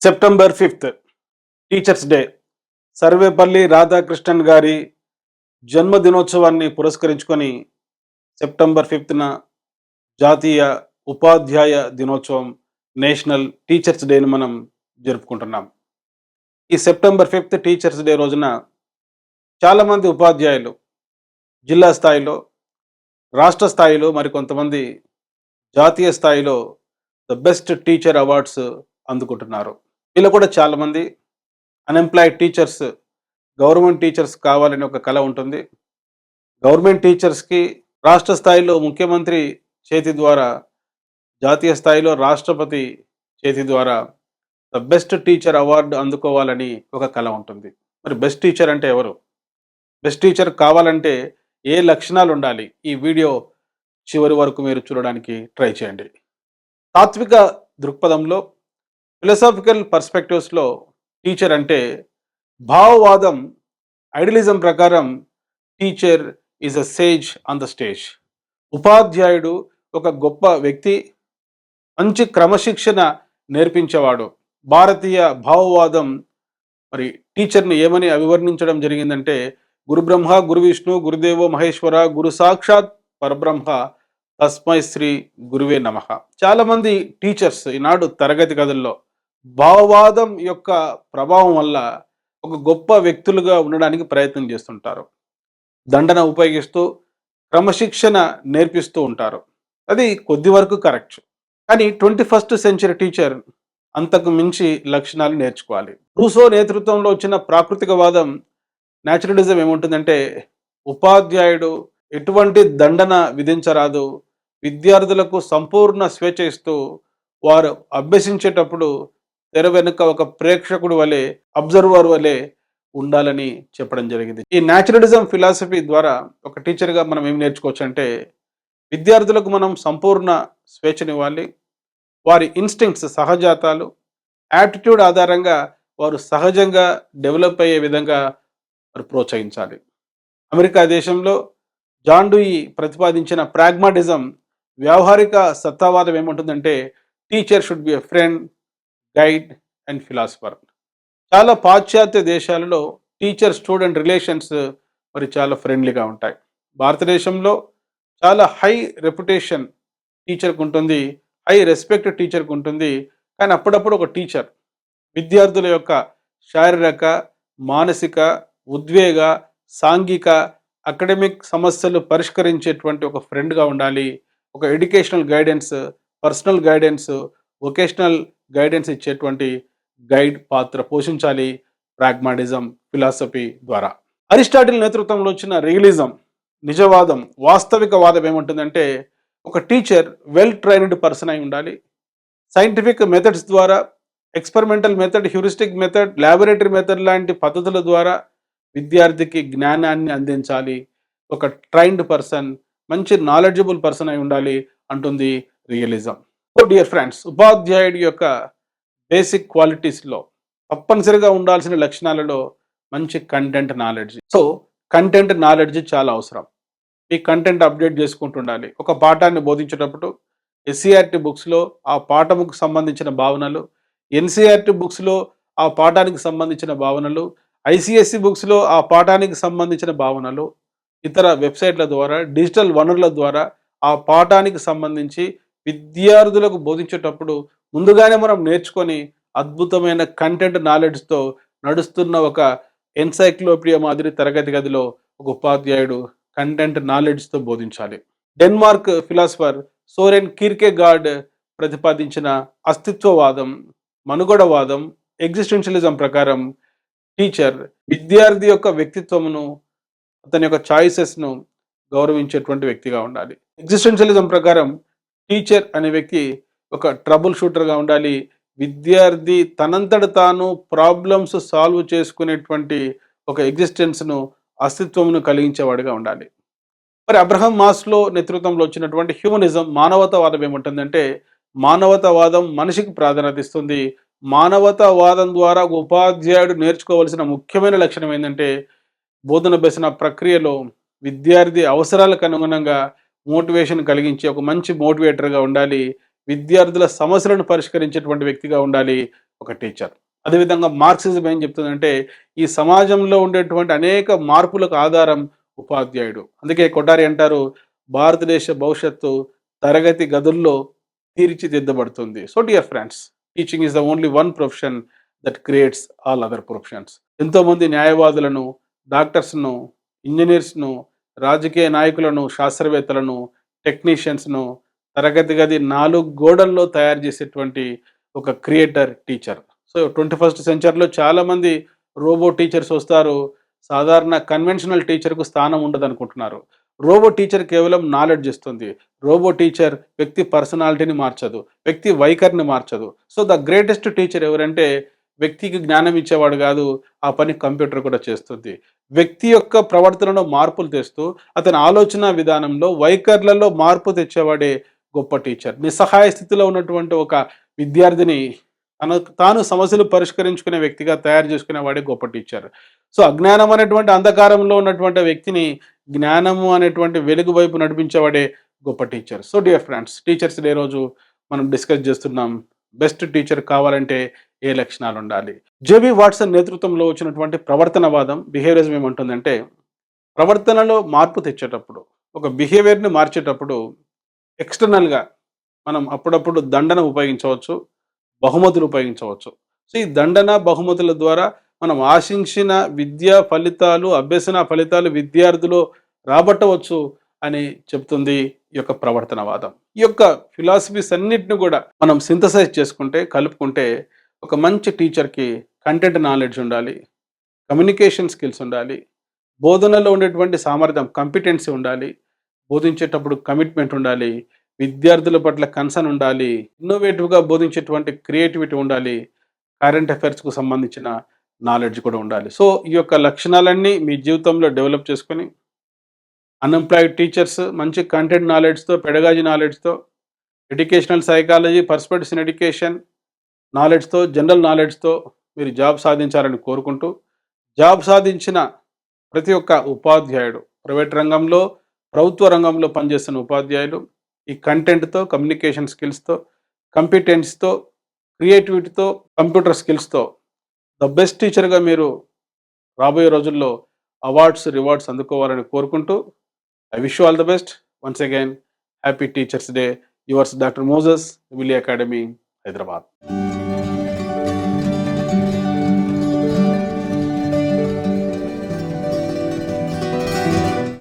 September 5th teachers day. Sarvepalli Radhakrishnan గారి జన్మదినోత్సవాన్ని పురస్కరించుకొని September 5న జాతీయ ఉపాధ్యాయ దినోత్సవం, నేషనల్ టీచర్స్ డేని మనం జరుపుకుంటున్నాం. ఈ సెప్టెంబర్ 5th టీచర్స్ డే రోజున చాలామంది ఉపాధ్యాయులు జిల్లా స్థాయిలో, రాష్ట్ర స్థాయిలో, మరికొంతమంది జాతీయ స్థాయిలో ద బెస్ట్ టీచర్ అవార్డ్స్ అందుకుంటున్నారు. వీళ్ళు కూడా చాలామంది అన్ఎంప్లాయిడ్ టీచర్స్ గవర్నమెంట్ టీచర్స్ కావాలని ఒక కల ఉంటుంది. గవర్నమెంట్ టీచర్స్కి రాష్ట్ర స్థాయిలో ముఖ్యమంత్రి చేతి ద్వారా, జాతీయ స్థాయిలో రాష్ట్రపతి చేతి ద్వారా ద బెస్ట్ టీచర్ అవార్డు అందుకోవాలని ఒక కల ఉంటుంది. మరి బెస్ట్ టీచర్ అంటే ఎవరు? బెస్ట్ టీచర్ కావాలంటే ఏ లక్షణాలు ఉండాలి? ఈ వీడియో చివరి వరకు మీరు చూడడానికి ట్రై చేయండి. తాత్విక దృక్పథంలో, ఫిలసాఫికల్ పర్స్పెక్టివ్స్లో టీచర్ అంటే భావవాదం, ఐడియలిజం ప్రకారం teacher is a sage on the stage. ఉపాధ్యాయుడు ఒక గొప్ప వ్యక్తి, మంచి క్రమశిక్షణ నేర్పించేవాడు. భారతీయ భావవాదం మరి టీచర్ని ఏమని అభివర్ణించడం జరిగిందంటే, గురు బ్రహ్మ గురు విష్ణు గురుదేవో మహేశ్వర గురు సాక్షాత్ పరబ్రహ్మ తస్మై శ్రీ గురువే నమః. చాలామంది టీచర్స్ ఈనాడు తరగతి గదుల్లో భావవాదం యొక్క ప్రభావం వల్ల ఒక గొప్ప వ్యక్తులుగా ఉండడానికి ప్రయత్నం చేస్తుంటారు. దండన ఉపయోగిస్తూ క్రమశిక్షణ నేర్పిస్తూ ఉంటారు. అది కొద్ది వరకు కరెక్ట్. కానీ 21st సెంచరీ టీచర్ అంతకు మించి లక్షణాలు నేర్చుకోవాలి. రూసో నేతృత్వంలో వచ్చిన ప్రాకృతికవాదం, న్యాచురలిజం ఏముంటుందంటే, ఉపాధ్యాయుడు ఎటువంటి దండన విధించరాదు, విద్యార్థులకు సంపూర్ణ స్వేచ్ఛ ఇస్తూ వారు అభ్యసించేటప్పుడు తెర వెనుక ఒక ప్రేక్షకుడు వలె, అబ్జర్వర్ వలె ఉండాలని చెప్పడం జరిగింది. ఈ న్యాచురలిజం ఫిలాసఫీ ద్వారా ఒక టీచర్గా మనం ఏం నేర్చుకోవచ్చు అంటే, విద్యార్థులకు మనం సంపూర్ణ స్వేచ్ఛనివ్వాలి. వారి ఇన్స్టింక్ట్స్, సహజాతాలు, యాటిట్యూడ్ ఆధారంగా వారు సహజంగా డెవలప్ అయ్యే విధంగా మరి ప్రోత్సహించాలి. అమెరికా దేశంలో జాన్ డూయి ప్రతిపాదించిన ప్రాగ్మాటిజం, వ్యావహారిక సత్తావాదం ఏముంటుందంటే, teacher should be a friend, guide and philosopher. చాలా పాశ్చాత్య దేశాలలో టీచర్ స్టూడెంట్ రిలేషన్స్ మరి చాలా ఫ్రెండ్లీగా ఉంటాయి. భారతదేశంలో చాలా హై రెప్యుటేషన్ టీచర్కి ఉంటుంది, హై రెస్పెక్ట్ టీచర్కి ఉంటుంది. కానీ అప్పుడప్పుడు ఒక టీచర్ విద్యార్థుల యొక్క శారీరక, మానసిక, ఉద్వేగ, సాంఘిక, అకాడమిక్ సమస్యలు పరిష్కరించేటువంటి ఒక ఫ్రెండ్గా ఉండాలి. ఒక educational guidance, personal guidance, vocational guidance ఇచ్చేటువంటి గైడ్ పాత్ర పోషించాలి ప్రాగ్మాటిజం ఫిలాసఫీ ద్వారా. అరిస్టాటిల్ నేతృత్వంలో వచ్చిన రియలిజం, నిజవాదం, వాస్తవికవాదం ఏముంటుందంటే, ఒక టీచర్ వెల్ ట్రైన్డ్ పర్సన్ అయి ఉండాలి. సైంటిఫిక్ మెథడ్స్ ద్వారా, experimental method, heuristic method, laboratory method లాంటి పద్ధతుల ద్వారా విద్యార్థికి జ్ఞానాన్ని అందించాలి. ఒక ట్రైన్డ్ పర్సన్, మంచి నాలెడ్జబుల్ పర్సన్ అయి ఉండాలి అంటుంది రియలిజం. సో డియర్ ఫ్రెండ్స్, ఉపాధ్యాయుడి యొక్క బేసిక్ క్వాలిటీస్లో తప్పనిసరిగా ఉండాల్సిన లక్షణాలలో మంచి content knowledge. So content knowledge చాలా అవసరం. ఈ కంటెంట్ అప్డేట్ చేసుకుంటూ ఉండాలి. ఒక పాఠాన్ని బోధించేటప్పుడు ఎస్సీఆర్టీ బుక్స్లో ఆ పాఠముకు సంబంధించిన భావనలు, ఎన్సీఆర్టీ బుక్స్లో ఆ పాఠానికి సంబంధించిన భావనలు, ఐసిఎస్సి బుక్స్లో ఆ పాఠానికి సంబంధించిన భావనలు, ఇతర వెబ్సైట్ల ద్వారా, డిజిటల్ వనరుల ద్వారా ఆ పాఠానికి సంబంధించి విద్యార్థులకు బోధించేటప్పుడు ముందుగానే మనం నేర్చుకొని అద్భుతమైన కంటెంట్ నాలెడ్జ్తో నడుస్తున్న ఒక ఎన్సైక్లోపీడియా మాదిరి తరగతి గదిలో ఒక ఉపాధ్యాయుడు కంటెంట్ నాలెడ్జ్తో బోధించాలి. డెన్మార్క్ ఫిలాసఫర్ సోరెన్ కీర్కెగార్డ్ ప్రతిపాదించిన అస్తిత్వవాదం, మనుగడవాదం, ఎగ్జిస్టెన్షియలిజం ప్రకారం టీచర్ విద్యార్థి యొక్క వ్యక్తిత్వమును, అతని యొక్క చాయిసెస్ను గౌరవించేటువంటి వ్యక్తిగా ఉండాలి. ఎగ్జిస్టెన్షియలిజం ప్రకారం టీచర్ అనే వ్యక్తి ఒక ట్రబుల్ షూటర్గా ఉండాలి. విద్యార్థి తనంతట తాను ప్రాబ్లమ్స్ సాల్వ్ చేసుకునేటువంటి ఒక ఎగ్జిస్టెన్స్ను, అస్తిత్వమును కలిగించేవాడిగా ఉండాలి. మరి అబ్రహం మాస్లో నేతృత్వంలో వచ్చినటువంటి హ్యూమనిజం, మానవతావాదం ఏముంటుందంటే, మానవతావాదం మనిషికి ప్రాధాన్యత ఇస్తుంది. మానవతావాదం ద్వారా ఉపాధ్యాయుడు నేర్చుకోవాల్సిన ముఖ్యమైన లక్షణం ఏంటంటే, బోధన బెసన ప్రక్రియలో విద్యార్థి అవసరాలకు అనుగుణంగా మోటివేషన్ కలిగించే ఒక మంచి మోటివేటర్గా ఉండాలి. విద్యార్థుల సమస్యలను పరిష్కరించేటువంటి వ్యక్తిగా ఉండాలి. ఒక టీచర్. అదేవిధంగా మార్క్సిజం ఏం చెప్తుందంటే, ఈ సమాజంలో ఉండేటువంటి అనేక మార్పులకు ఆధారం ఉపాధ్యాయుడు. అందుకే కొఠారి అంటారు, భారతదేశ భవిష్యత్తు తరగతి గదుల్లో తీర్చిదిద్దబడుతుంది. So dear friends, teaching is the only one profession that creates all other professions. ఎంతోమంది న్యాయవాదులను, డాక్టర్స్‌ను, ఇంజినీర్స్‌ను, రాజకీయ నాయకులను, శాస్త్రవేత్తలను, టెక్నీషియన్స్‌ను తరగతి గది 4 గోడల్లో తయారు చేసేటువంటి ఒక క్రియేటర్ టీచర్. సో 21st సెంచరీలో చాలామంది రోబో టీచర్స్ వస్తారు. సాధారణ కన్వెన్షనల్ టీచర్‌కు స్థానం ఉండదనుకుంటున్నారు. రోబో టీచర్ కేవలం నాలెడ్జ్ ఇస్తుంది. రోబో టీచర్ వ్యక్తి పర్సనాలిటీని మార్చదు. వ్యక్తి వైఖరిని మార్చదు. సో ద గ్రేటెస్ట్ టీచర్ ఎవరంటే వ్యక్తికి జ్ఞానం ఇచ్చేవాడు కాదు. ఆ పని కంప్యూటర్ కూడా చేస్తుంది. వ్యక్తి యొక్క ప్రవర్తనలో మార్పులు తెస్తూ, అతని ఆలోచన విధానంలో, వైఖరులలో మార్పు తెచ్చేవాడే గొప్ప టీచర్. నిస్సహాయ స్థితిలో ఉన్నటువంటి ఒక విద్యార్థిని తాను సమస్యలు పరిష్కరించుకునే వ్యక్తిగా తయారు చేసుకునేవాడే గొప్ప టీచర్. సో అజ్ఞానం అనేటువంటి అంధకారంలో ఉన్నటువంటి వ్యక్తిని జ్ఞానము అనేటువంటి వెలుగు వైపు నడిపించేవాడే గొప్ప teacher. So dear friends, teachers day రోజు మనం డిస్కస్ చేస్తున్నాం, బెస్ట్ టీచర్ కావాలంటే ఏ లక్షణాలు ఉండాలి. జేబీ వాట్సన్ నేతృత్వంలో వచ్చినటువంటి ప్రవర్తనవాదం, బిహేవియరిజం ఏమంటుందంటే, ప్రవర్తనలో మార్పు తెచ్చేటప్పుడు, ఒక బిహేవియర్ని మార్చేటప్పుడు ఎక్స్టర్నల్గా మనం అప్పుడప్పుడు దండన ఉపయోగించవచ్చు, బహుమతులు ఉపయోగించవచ్చు. సో ఈ దండన, బహుమతుల ద్వారా మనం ఆశించిన విద్యా ఫలితాలు, అభ్యసన ఫలితాలు విద్యార్థులు రాబట్టవచ్చు అని చెప్తుంది ఈ యొక్క ప్రవర్తనవాదం. ఈ యొక్క ఫిలాసఫీస్ అన్నిటిని కూడా మనం సింథసైజ్ చేసుకుంటే, కలుపుకుంటే ఒక మంచి టీచర్కి కంటెంట్ నాలెడ్జ్ ఉండాలి, కమ్యూనికేషన్ స్కిల్స్ ఉండాలి, బోధనలో ఉండేటువంటి సామర్థ్యం, కంపిటెన్సీ ఉండాలి, బోధించేటప్పుడు కమిట్మెంట్ ఉండాలి, విద్యార్థుల పట్ల కన్సర్న్ ఉండాలి, ఇన్నోవేటివ్గా బోధించేటువంటి క్రియేటివిటీ ఉండాలి, కరెంట్ అఫైర్స్కు సంబంధించిన నాలెడ్జ్ కూడా ఉండాలి. సో ఈ యొక్క లక్షణాలన్నీ మీ జీవితంలో డెవలప్ చేసుకొని, అన్ఎంప్లాయిడ్ టీచర్స్ మంచి కంటెంట్ నాలెడ్జ్తో, పెడగాజీ నాలెడ్జ్తో, educational psychology, perspectives in education నాలెడ్జ్తో, జనరల్ నాలెడ్జ్తో మీరు జాబ్ సాధించాలని కోరుకుంటూ, జాబ్ సాధించిన ప్రతి ఒక్క ఉపాధ్యాయుడు, ప్రైవేట్ రంగంలో, ప్రభుత్వ రంగంలో పనిచేస్తున్న ఉపాధ్యాయులు ఈ కంటెంట్తో, కమ్యూనికేషన్ స్కిల్స్తో, కంపిటెన్స్తో, క్రియేటివిటీతో, కంప్యూటర్ స్కిల్స్తో ద బెస్ట్ టీచర్గా మీరు రాబోయే రోజుల్లో అవార్డ్స్, రివార్డ్స్ అందుకోవాలని కోరుకుంటూ, I wish you all the best. Once again happy teachers day. Yours doctor Moses, విలి అకాడమీ, హైదరాబాద్.